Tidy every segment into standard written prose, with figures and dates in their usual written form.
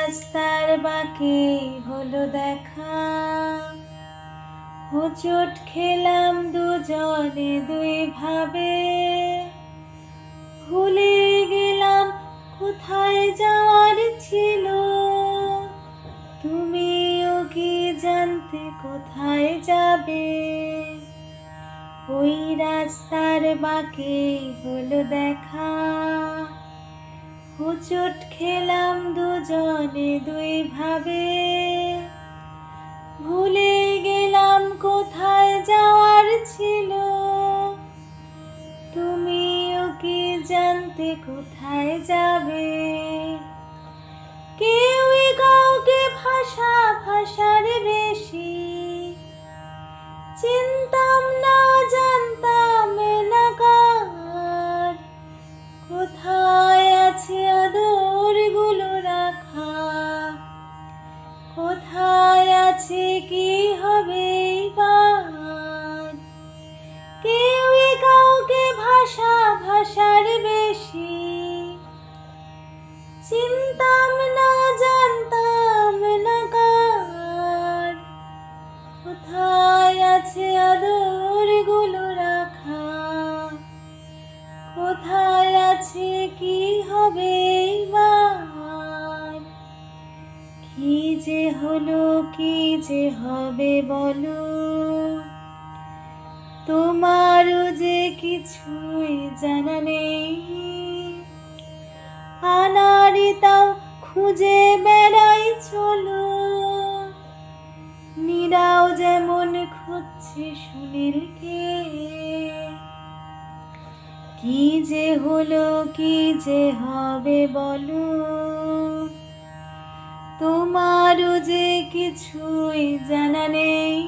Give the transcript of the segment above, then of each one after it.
রাস্তার বাঁকে হলো দেখা, হোঁচট খেলাম দুজনে দুই ভাবে। ভুলে গেলাম কোথায় যাওয়ার ছিল, তুমিও কি জানতে কোথায় যাবে? ওই রাস্তার বাঁকে হলো দেখা, হোঁচট খেলাম দুজনে দুই ভাবে। ভুলে গেলাম কোথায় যাওয়ার ছিল, তুমিও কি জানতে কোথায় যাবে? কেউই কাউকে ভাষার বেশি চিনতাম না, জানতাম না কার কোথায় আছে আদরগুলো রাখা, কোথায় আছে কি হবে এবার? কেউই কাউকে ভাষার বেশি চিনতাম না, জানতাম না কার কোথায় আছে আদরগুলো রাখা, কোথায় আছে কি হবে এবার? কি যে হলো কি যে হবে বলো, তোমারও যে কিছুই জানা নেই। আনাড়ি তাও খুঁজে বেড়াই চলো, নীরাও যেমন খুঁজছে সুনীলকে। কি যে হলো কি যে হবে বলো, তোমারও যে কিছুই জানা নেই।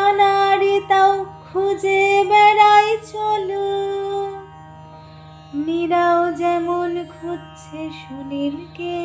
আনাড়ি তাও খুঁজে বেড়াই চলো, নীরাও যেমন খুঁজছে সুনীলকে।